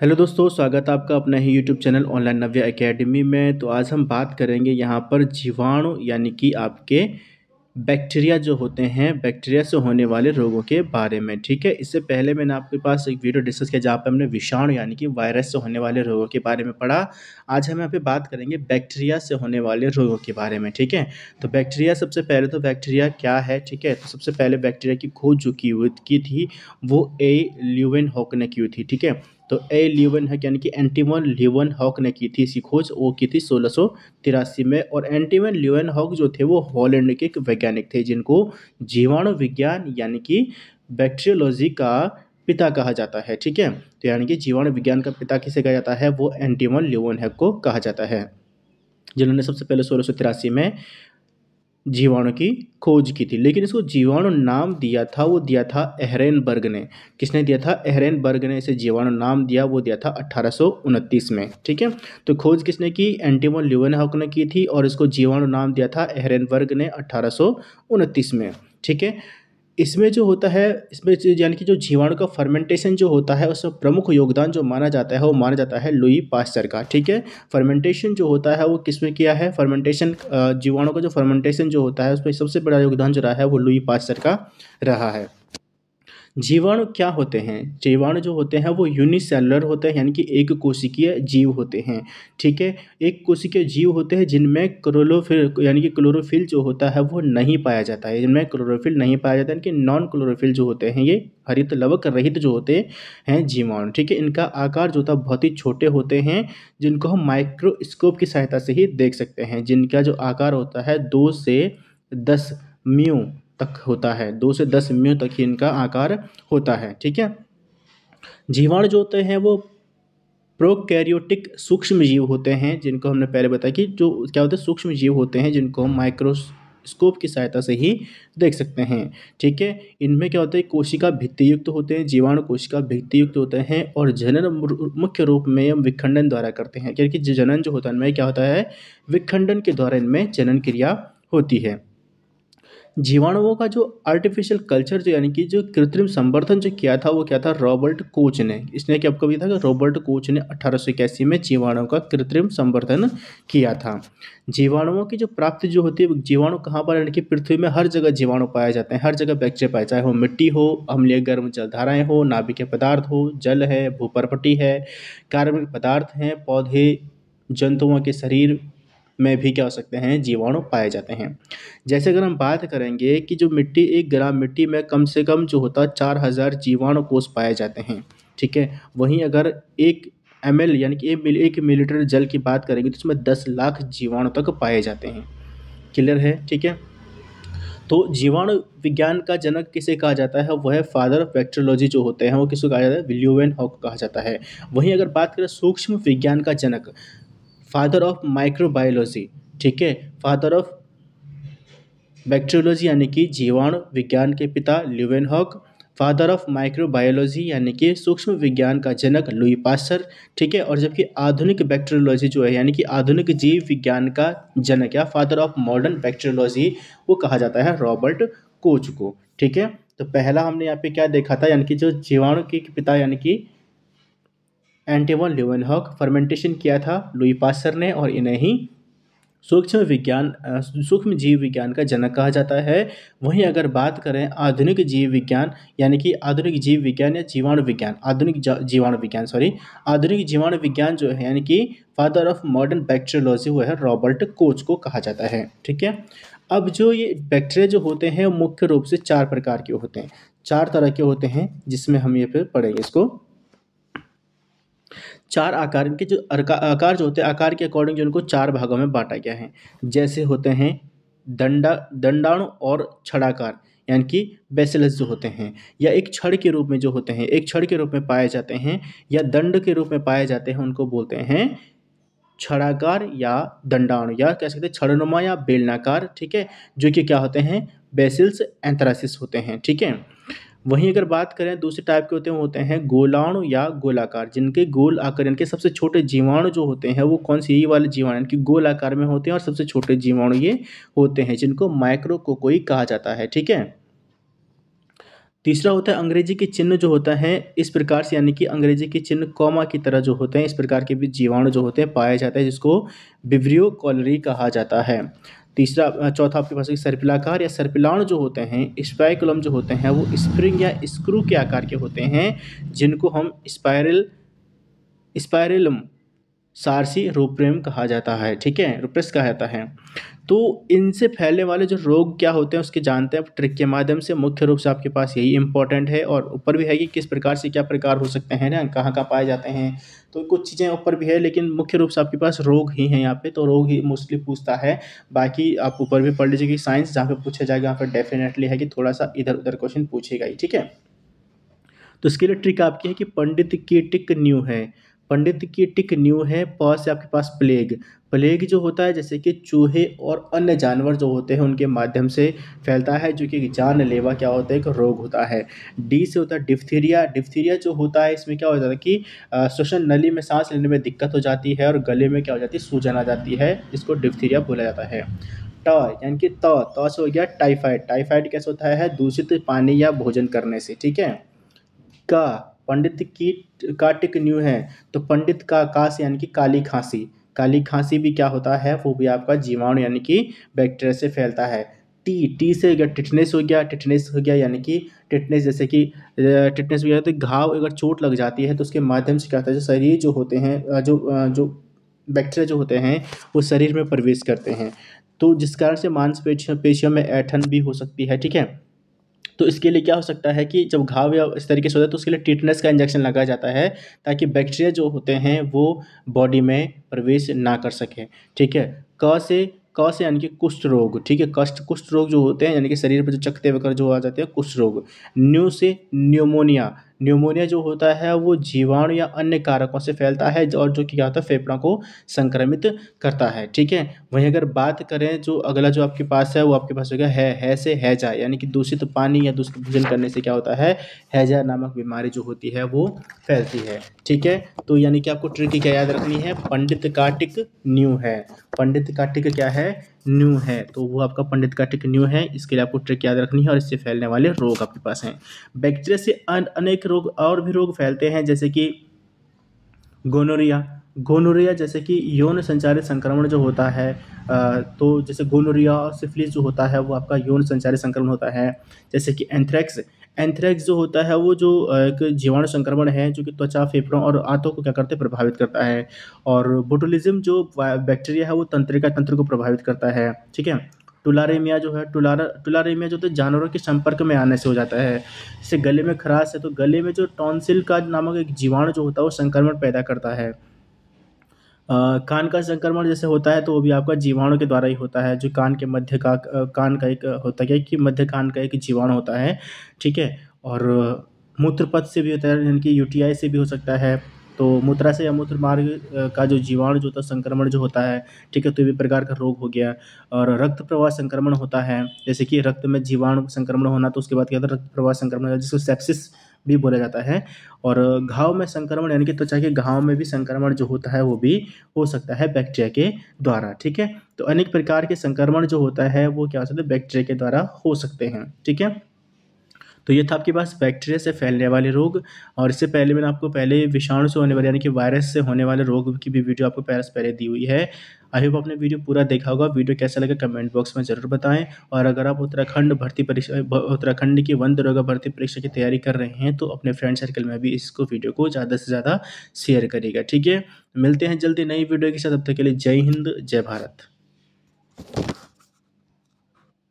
Hello दोस्तों, स्वागत है आपका अपना ही यूट्यूब चैनल ऑनलाइन नव्या एकेडमी में। तो आज हम बात करेंगे यहाँ पर जीवाणु यानी कि आपके बैक्टीरिया जो होते हैं, बैक्टीरिया से होने वाले रोगों के बारे में। ठीक है, इससे पहले मैंने आपके पास एक वीडियो डिस्कस किया जहाँ पे हमने विषाणु यानी कि वायरस से होने वाले रोगों के बारे में पढ़ा। आज हम यहाँ पे बात करेंगे बैक्टीरिया से होने वाले रोगों के बारे में। ठीक है, तो बैक्टीरिया, सबसे पहले तो बैक्टीरिया क्या है। ठीक है, तो सबसे पहले बैक्टीरिया की खोज जो की थी वो ए ल्यूवेनहॉक ने की थी। ठीक है, तो ए ल्यूवेनहॉक यानी कि एंटोइन ल्यूवेनहॉक ने की थी इसकी खोज। वो की थी 1683 में। और एंटोइन ल्यूवेनहॉक जो थे वो हॉलैंड के एक वैज्ञानिक थे जिनको जीवाणु विज्ञान यानी कि बैक्टीरियोलॉजी का पिता कहा जाता है। ठीक है, तो यानी कि जीवाणु विज्ञान का पिता किसे कहा जाता है, वो एंटोइन ल्यूवेनहॉक को कहा जाता है, जिन्होंने सबसे पहले 1683 में जीवाणु की खोज की थी। लेकिन इसको जीवाणु नाम दिया था, वो दिया था एहरेनबर्ग ने। किसने दिया था? एहरेनबर्ग ने इसे जीवाणु नाम दिया, वो दिया था 1829 में। ठीक है, तो खोज किसने की? एंटोइन ल्यूवेनहॉक ने की थी और इसको जीवाणु नाम दिया था एहरेनबर्ग ने 1829 में। ठीक है, इसमें जो होता है, इसमें यानी कि जो जीवाणु का फर्मेंटेशन जो होता है उसमें प्रमुख योगदान जो माना जाता है वो माना जाता है लुई पास्चर का। ठीक है, फर्मेंटेशन जो होता है वो किसमें किया है? फर्मेंटेशन, जीवाणु का जो फर्मेंटेशन जो होता है उसमें सबसे बड़ा योगदान जो रहा है वो लुई पास्चर का रहा है। जीवाणु क्या होते हैं? जीवाणु जो होते हैं वो यूनिसेलुलर होते हैं, यानी कि एक कोशिकीय जीव होते हैं। ठीक है, एक कोशिकीय जीव होते हैं जिनमें क्लोरोफिल यानी कि क्लोरोफिल जो होता है वो नहीं पाया जाता है। जिनमें क्लोरोफिल नहीं पाया जाता है, यानी कि नॉन क्लोरोफिल जो होते हैं, ये हरित लवक रहित जो होते हैं जीवाणु। ठीक है, इनका आकार जो होता है बहुत ही छोटे होते हैं, जिनको हम माइक्रोस्कोप की सहायता से ही देख सकते हैं। जिनका जो आकार होता है 2 से 10 म्यू तक होता है, 2 से 10 म्यू तक ही इनका आकार होता है। ठीक है, जीवाणु जो होते हैं वो प्रोकैरियोटिक सूक्ष्म जीव होते हैं, जिनको हमने पहले बताया कि जो क्या होते हैं, सूक्ष्म जीव होते हैं जिनको हम माइक्रोस्कोप की सहायता से ही देख सकते हैं। ठीक है, इनमें क्या होता है, कोशिका भित्ति युक्त होते हैं, जीवाणु कोशिका भित्ति युक्त होते हैं और जनन मुख्य रूप में हम विखंडन द्वारा करते हैं, क्योंकि जनन जो होता है इनमें क्या होता है, विखंडन के द्वारा इनमें जनन क्रिया होती है। जीवाणुओं का जो आर्टिफिशियल कल्चर जो यानी कि जो कृत्रिम संवर्धन जो किया था वो क्या था, रॉबर्ट कोच ने। इसने क्या कभी था कि रॉबर्ट कोच ने 1881 में जीवाणुओं का कृत्रिम संवर्धन किया था। जीवाणुओं की जो प्राप्ति जो होती है, जीवाणु कहाँ पर, यानी कि पृथ्वी में हर जगह जीवाणु पाए जाते हैं, हर जगह बैक्टीरिया पाए, चाहे वो मिट्टी हो, अम्लीय गर्म जलधाराएं हो, नाभिकीय पदार्थ हो, जल है, भूपर्पटी है, कार्बनिक पदार्थ हैं, पौधे, जंतुओं के शरीर में भी क्या हो सकते हैं, जीवाणु पाए जाते हैं। जैसे अगर हम बात करेंगे कि जो मिट्टी, 1 ग्राम मिट्टी में कम से कम जो होता है 4000 जीवाणु कोष पाए जाते हैं। ठीक है, वहीं अगर 1 ml यानी कि 1 मिलीलीटर जल की बात करेंगे तो उसमें 10 लाख जीवाणु तक पाए जाते हैं। क्लियर है? ठीक है, तो जीवाणु विज्ञान का जनक किसे कहा जाता है, वह फादर ऑफ बैक्टीरियोलॉजी जो होते हैं वो किसको कहा जाता है, ल्यूवेनहॉक कहा जाता है। वहीं अगर बात करें सूक्ष्म विज्ञान का जनक, फादर ऑफ माइक्रोबायोलॉजी, ठीक है, फादर ऑफ बैक्टीरियोलॉजी यानी कि जीवाणु विज्ञान के पिता ल्यूवेनहॉक, फादर ऑफ माइक्रोबायोलॉजी यानी कि सूक्ष्म विज्ञान का जनक लुई पास्चर। ठीक है, और जबकि आधुनिक बैक्टीरियोलॉजी जो है यानी कि आधुनिक जीव विज्ञान का जनक या फादर ऑफ मॉडर्न बैक्टीरियोलॉजी वो कहा जाता है रॉबर्ट कोच को। ठीक है, तो पहला हमने यहाँ पे क्या देखा था, यानी कि जो जीवाणु के पिता यानी कि एंटोइन ल्यूवेनहॉक, फर्मेंटेशन किया था लुई पास्चर ने, और इन्हें ही सूक्ष्म जीव विज्ञान का जनक कहा जाता है। वहीं अगर बात करें आधुनिक जीव विज्ञान यानी कि आधुनिक जीव विज्ञान या जीवाणु विज्ञान, आधुनिक जीवाणु विज्ञान जो है यानी कि फादर ऑफ मॉडर्न बैक्टीरियोलॉजी वो है रॉबर्ट कोच को कहा जाता है। ठीक है, अब जो ये बैक्टीरिया जो होते हैं मुख्य रूप से 4 प्रकार के होते हैं, 4 तरह के होते हैं, जिसमें हम ये फिर पढ़ेंगे इसको। 4 आकार, इनके जो आकार जो होते हैं, आकार के अकॉर्डिंग जो इनको 4 भागों में बांटा गया है। जैसे होते हैं दंडाणु और छड़ाकार, यानी कि बेसिलस जो होते हैं, या एक छड़ के रूप में जो होते हैं, एक छड़ के रूप में पाए जाते हैं या दंड के रूप में पाए जाते हैं, उनको बोलते हैं छड़ाकार या दंडाणु, या कह सकते हैं छड़नुमा या बेलनाकार। ठीक है, जो कि क्या होते हैं, बेसिल्स एंथ्रासिस होते हैं। ठीक है, वहीं अगर बात करें दूसरे टाइप के होते हैं गोलाणु या गोलाकार, जिनके गोल आकार, इनके सबसे छोटे जीवाणु जो होते हैं वो कौन सी, ये वाले जीवाणु इनकी गोल आकार में होते हैं और सबसे छोटे जीवाणु ये होते हैं, जिनको माइक्रोकोकोई कहा जाता है। ठीक है, तीसरा होता है अंग्रेजी के चिन्ह जो होता है इस प्रकार से, यानी कि अंग्रेजी के चिन्ह कॉमा की तरह जो होते हैं, इस प्रकार के भी जीवाणु जो होते हैं पाए जाते हैं, जिसको विब्रियो कॉलरी कहा जाता है। चौथा आपके पास सर्पिलाकार या सर्पिलाण जो होते हैं, स्पाइकुलम जो होते हैं, वो स्प्रिंग या स्क्रू के आकार के होते हैं, जिनको हम स्पाइरलम सारसी रूप्रेम कहा जाता है। ठीक है, रूप्रेस कहा जाता है। तो इनसे फैलने वाले जो रोग क्या होते हैं उसके जानते हैं आप ट्रिक के माध्यम से। मुख्य रूप से आपके पास यही इंपॉर्टेंट है, और ऊपर भी है कि किस प्रकार से क्या प्रकार हो सकते हैं ना, कहाँ कहाँ पाए जाते हैं। तो कुछ चीज़ें ऊपर भी है, लेकिन मुख्य रूप से आपके पास रोग ही हैं यहाँ पे, तो रोग ही मोस्टली पूछता है। बाकी आप ऊपर भी पढ़ लीजिए कि साइंस जहाँ पे पूछा जाएगा वहाँ पर डेफिनेटली है कि थोड़ा सा इधर उधर क्वेश्चन पूछेगा ही। ठीक है, तो इसके लिए ट्रिक आपकी है कि पंडित की टिक न्यू है। पंडित की टिक न्यू है। प से आपके पास प्लेग। प्लेग जो होता है जैसे कि चूहे और अन्य जानवर जो होते हैं उनके माध्यम से फैलता है, जो कि जानलेवा क्या होता है, एक रोग होता है। डी से होता है डिप्थीरिया। डिप्थीरिया जो होता है इसमें क्या हो जाता है कि श्वसन नली में सांस लेने में दिक्कत हो जाती है और गले में क्या हो जाती है, सूजन आ जाती है, इसको डिप्थीरिया बोला जाता है। ट यानी कि त से हो गया टाइफाइड। टाइफाइड कैसे होता है, दूषित पानी या भोजन करने से। ठीक है, का पंडित की का टिक न्यू है, तो पंडित का से यानी कि काली खांसी। काली खांसी भी क्या होता है, वो भी आपका जीवाणु यानी कि बैक्टीरिया से फैलता है। टी से हो गया टिटनेस हो गया। टिटनेस हो गया यानी कि टिटनेस जैसे कि टिटनेस हो गया तो घाव अगर चोट लग जाती है तो उसके माध्यम से क्या होता है, जो शरीर जो होते हैं जो बैक्टीरिया जो होते हैं वो शरीर में प्रवेश करते हैं, तो जिस कारण से पेशियों में ऐंठन भी हो सकती है। ठीक है, तो इसके लिए क्या हो सकता है कि जब घाव या इस तरीके से होता है तो उसके लिए टिटनेस का इंजेक्शन लगाया जाता है, ताकि बैक्टीरिया जो होते हैं वो बॉडी में प्रवेश ना कर सके। ठीक है, क से यानी कि कुष्ठ रोग। ठीक है, कुष्ठ रोग जो होते हैं यानी कि शरीर पर जो चकत्ते वगैरह जो आ जाते हैं, कुष्ठ रोग। न्यू से न्यूमोनिया। न्यूमोनिया जो होता है वो जीवाणु या अन्य कारकों से फैलता है, और जो कि क्या होता है फेफड़ों को संक्रमित करता है। ठीक है, वहीं अगर बात करें जो अगला जो आपके पास है, वो आपके पास हो गया है से हैजा, यानी कि दूषित पानी या दूषित भोजन करने से क्या होता है, हैजा नामक बीमारी जो होती है वो फैलती है। ठीक है, तो यानी कि आपको ट्रिक क्या याद रखनी है, पंडित का टिक न्यू है। पंडित का टिक क्या है, न्यू है, तो वो आपका पंडित का टिक न्यू है। इसके लिए आपको ट्रिक याद रखनी है, और इससे फैलने वाले रोग आपके पास हैं। बैक्टीरिया से अनेक रोग और भी रोग फैलते हैं, जैसे कि गोनोरिया। गोनोरिया जैसे कि यौन संचारित संक्रमण जो होता है, तो जैसे गोनोरिया और सिफिलिस जो होता है वो आपका यौन संचारित संक्रमण होता है। जैसे कि एंथ्रेक्स। एंथ्रेक्स जो होता है वो जो एक जीवाणु संक्रमण है, जो कि त्वचा, फेफड़ों और आंतों को क्या करते हैं, प्रभावित करता है। और बोटुलिज्म जो बैक्टीरिया है वो तंत्रिका तंत्र को प्रभावित करता है। ठीक है, टुलारेमिया जो है, टुलारेमिया जो तो जानवरों के संपर्क में आने से हो जाता है। जैसे गले में खराश है तो गले में जो टॉन्सिल का नामक एक जीवाणु जो होता है वो संक्रमण पैदा करता है। कान का संक्रमण जैसे होता है तो वो भी आपका जीवाणु के द्वारा ही होता है, जो कान के मध्य का कान का एक होता है कि मध्य कान का एक जीवाणु होता है। ठीक है, और मूत्रपथ से भी होता है, यानी कि यूटीआई से भी हो सकता है। तो मूत्रा से या मूत्र मार्ग का जो जीवाणु जो होता है संक्रमण जो होता है। ठीक है, तो ये भी प्रकार का रोग हो गया। और रक्त प्रवाह संक्रमण होता है, जैसे कि रक्त में जीवाणु संक्रमण होना, तो उसके बाद क्या होता है, रक्त प्रवाह संक्रमण होता है, जिसको सेप्सिस भी बोला जाता है। और घाव में संक्रमण यानी कि त्वचा के घाव में भी संक्रमण जो होता है वो भी हो सकता है बैक्टीरिया के द्वारा। ठीक है, तो अनेक प्रकार के संक्रमण जो होता है वो क्या हो सकता है, बैक्टीरिया के द्वारा हो सकते हैं। ठीक है, तो ये था आपके पास बैक्टीरिया से फैलने वाले रोग। और इससे पहले मैंने आपको पहले विषाणु से होने वाले यानी कि वायरस से होने वाले रोग की भी वीडियो आपको पहले दी हुई है। आई होप आपने वीडियो पूरा देखा होगा। वीडियो कैसा लगा कमेंट बॉक्स में ज़रूर बताएं। और अगर आप उत्तराखंड की वन दरोगा भर्ती परीक्षा की तैयारी कर रहे हैं तो अपने फ्रेंड सर्कल में भी इसको वीडियो को ज़्यादा से ज़्यादा शेयर करिएगा। ठीक है, मिलते हैं जल्दी नई वीडियो के साथ, तब तक के लिए जय हिंद, जय भारत।